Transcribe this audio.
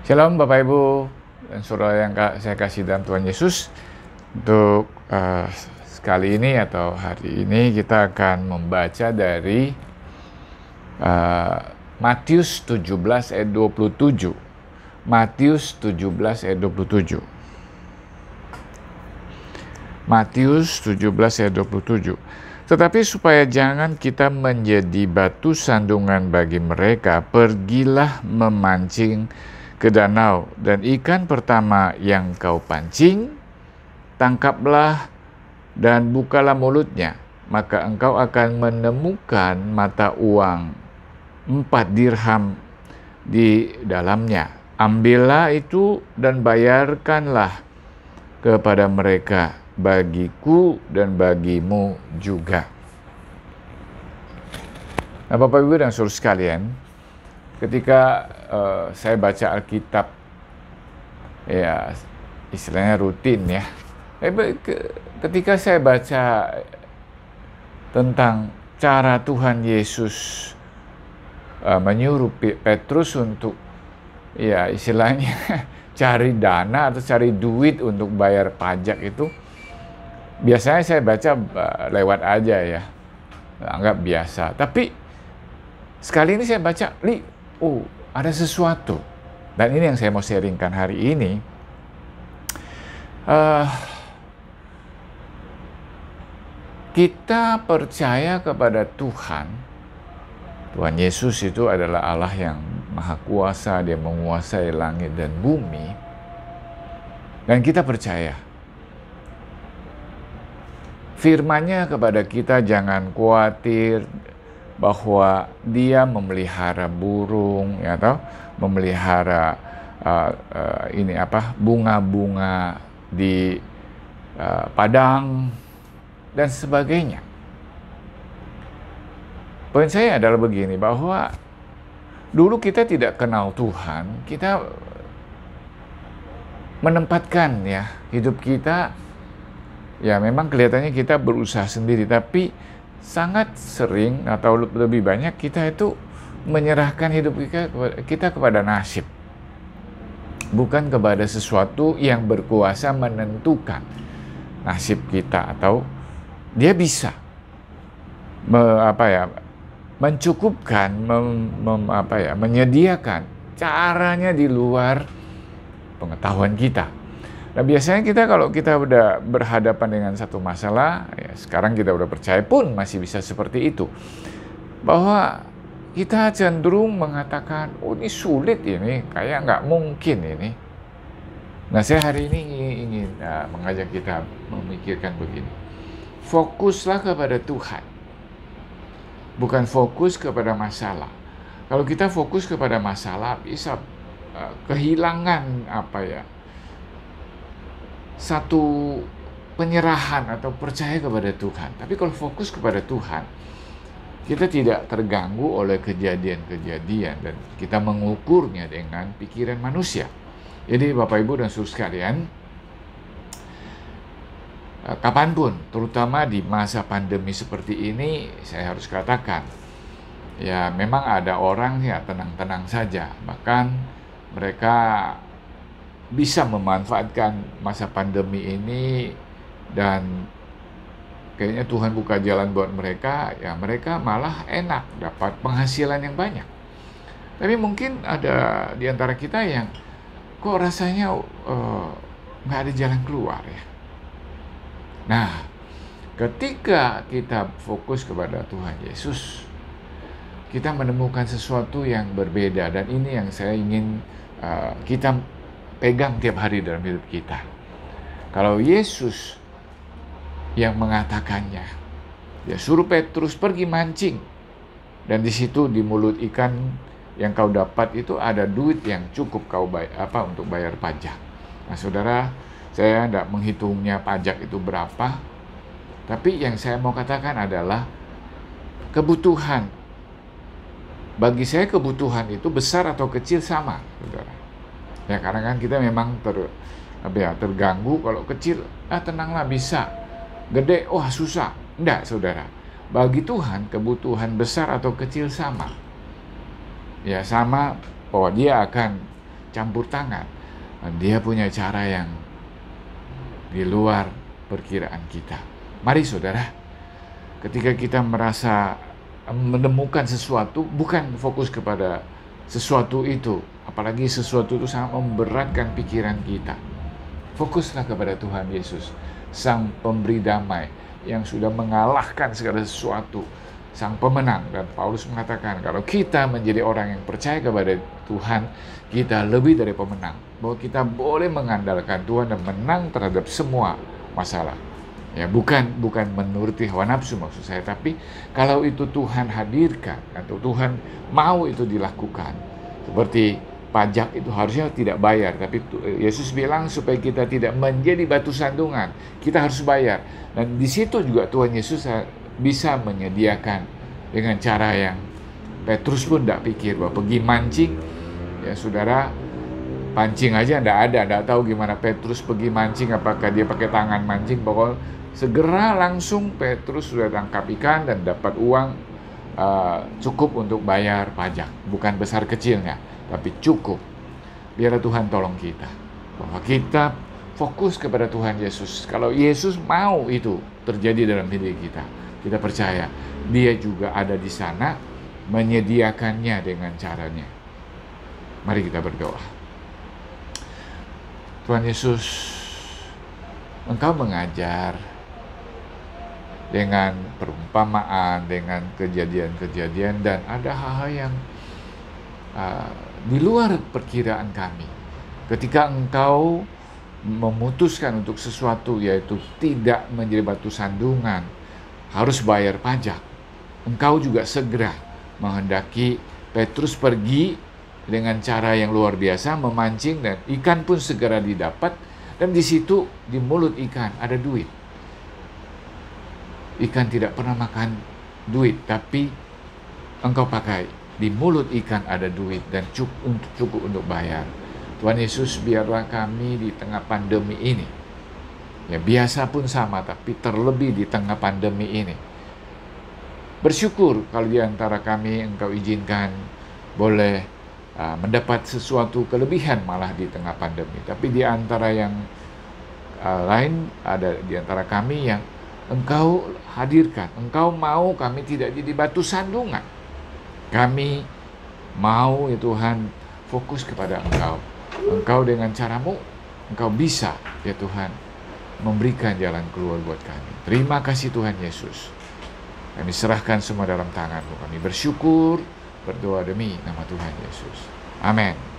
Shalom Bapak Ibu dan saudara yang saya kasih dalam Tuhan Yesus. Untuk sekali ini atau hari ini kita akan membaca dari Matius 17 ayat 27. Matius 17 ayat 27. Matius 17 ayat 27. Tetapi supaya jangan kita menjadi batu sandungan bagi mereka, pergilah memancing ke danau, dan ikan pertama yang kau pancing, tangkaplah dan bukalah mulutnya, maka engkau akan menemukan mata uang 4 dirham di dalamnya. Ambillah itu dan bayarkanlah kepada mereka, bagiku dan bagimu juga. Nah, Bapak Ibu dan saudara sekalian, ketika saya baca Alkitab, ya istilahnya rutin ya. Ketika saya baca tentang cara Tuhan Yesus menyuruh Petrus untuk ya istilahnya cari dana atau cari duit untuk bayar pajak itu, biasanya saya baca lewat aja ya, anggap biasa. Tapi sekali ini saya baca, ada sesuatu. Dan ini yang saya mau sharingkan hari ini. Kita percaya kepada Tuhan. Tuhan Yesus itu adalah Allah yang Maha Kuasa. Dia menguasai langit dan bumi. Dan kita percaya. Firman-Nya kepada kita, jangan khawatir bahwa Dia memelihara burung, ya, atau memelihara bunga-bunga di padang dan sebagainya. Poin saya adalah begini, bahwa dulu kita tidak kenal Tuhan, kita menempatkan ya hidup kita, ya memang kelihatannya kita berusaha sendiri, tapi sangat sering atau lebih banyak kita itu menyerahkan hidup kita kepada nasib, bukan kepada sesuatu yang berkuasa menentukan nasib kita, atau dia bisa mencukupkan, menyediakan caranya di luar pengetahuan kita. Nah, biasanya kita kalau kita udah berhadapan dengan satu masalah, ya sekarang kita udah percaya pun masih bisa seperti itu, bahwa kita cenderung mengatakan, ini sulit ini, kayak nggak mungkin ini. Nah, saya hari ini ingin mengajak kita memikirkan begini. Fokuslah kepada Tuhan, bukan fokus kepada masalah. Kalau kita fokus kepada masalah, bisa kehilangan satu penyerahan atau percaya kepada Tuhan. Tapi kalau fokus kepada Tuhan, kita tidak terganggu oleh kejadian-kejadian dan kita mengukurnya dengan pikiran manusia. Jadi Bapak Ibu dan saudara sekalian, kapanpun, terutama di masa pandemi seperti ini, saya harus katakan, ya memang ada orang ya tenang-tenang saja. Bahkan mereka bisa memanfaatkan masa pandemi ini, dan kayaknya Tuhan buka jalan buat mereka, ya mereka malah enak dapat penghasilan yang banyak. Tapi mungkin ada di antara kita yang kok rasanya nggak ada jalan keluar ya. Nah, ketika kita fokus kepada Tuhan Yesus, kita menemukan sesuatu yang berbeda, dan ini yang saya ingin kita pegang tiap hari dalam hidup kita. Kalau Yesus yang mengatakannya, dia suruh Petrus pergi mancing, dan di situ di mulut ikan yang kau dapat itu ada duit yang cukup kau untuk bayar pajak. Nah, saudara, saya tidak menghitungnya pajak itu berapa, tapi yang saya mau katakan adalah kebutuhan. Bagi saya kebutuhan itu besar atau kecil sama, saudara. Ya, karena kan kita memang terganggu. Kalau kecil, tenanglah bisa. Gede, susah. Enggak, saudara. Bagi Tuhan, kebutuhan besar atau kecil sama. Ya, sama bahwa dia akan campur tangan. Dia punya cara yang di luar perkiraan kita. Mari saudara, ketika kita merasa menemukan sesuatu, bukan fokus kepada sesuatu itu, apalagi sesuatu itu sangat memberatkan pikiran kita. Fokuslah kepada Tuhan Yesus, Sang Pemberi Damai, yang sudah mengalahkan segala sesuatu, Sang Pemenang. Dan Paulus mengatakan, kalau kita menjadi orang yang percaya kepada Tuhan, kita lebih dari pemenang. Bahwa kita boleh mengandalkan Tuhan dan menang terhadap semua masalah. Ya, bukan menuruti hawa nafsu maksud saya, tapi kalau itu Tuhan hadirkan atau Tuhan mau itu dilakukan. Seperti pajak itu harusnya tidak bayar, tapi Yesus bilang supaya kita tidak menjadi batu sandungan, kita harus bayar. Dan di situ juga Tuhan Yesus bisa menyediakan dengan cara yang Petrus pun tidak pikir, bahwa pergi mancing, ya saudara, pancing aja tidak tahu gimana Petrus pergi mancing, apakah dia pakai tangan mancing, pokoknya segera langsung Petrus sudah tangkap ikan dan dapat uang cukup untuk bayar pajak. Bukan besar kecilnya, tapi cukup. Biarlah Tuhan tolong kita, bahwa kita fokus kepada Tuhan Yesus. Kalau Yesus mau itu terjadi dalam diri kita, kita percaya Dia juga ada di sana menyediakannya dengan caranya. Mari kita berdoa. Tuhan Yesus, Engkau mengajar dengan perumpamaan, dengan kejadian-kejadian, dan ada hal-hal yang di luar perkiraan kami. Ketika Engkau memutuskan untuk sesuatu, yaitu tidak menjadi batu sandungan, harus bayar pajak, Engkau juga segera menghendaki Petrus pergi dengan cara yang luar biasa, memancing, dan ikan pun segera didapat. Dan di situ, di mulut ikan ada duit. Ikan tidak pernah makan duit, tapi Engkau pakai di mulut ikan ada duit dan cukup untuk bayar. Tuhan Yesus, biarlah kami di tengah pandemi ini, ya biasa pun sama, tapi terlebih di tengah pandemi ini, bersyukur kalau di antara kami Engkau izinkan boleh mendapat sesuatu kelebihan malah di tengah pandemi. Tapi di antara yang lain, ada di antara kami yang Engkau hadirkan. Engkau mau kami tidak jadi batu sandungan. Kami mau, ya Tuhan, fokus kepada Engkau. Engkau dengan caramu, Engkau bisa, ya Tuhan, memberikan jalan keluar buat kami. Terima kasih Tuhan Yesus. Kami serahkan semua dalam tangan-Mu. Kami bersyukur, berdoa demi nama Tuhan Yesus. Amin.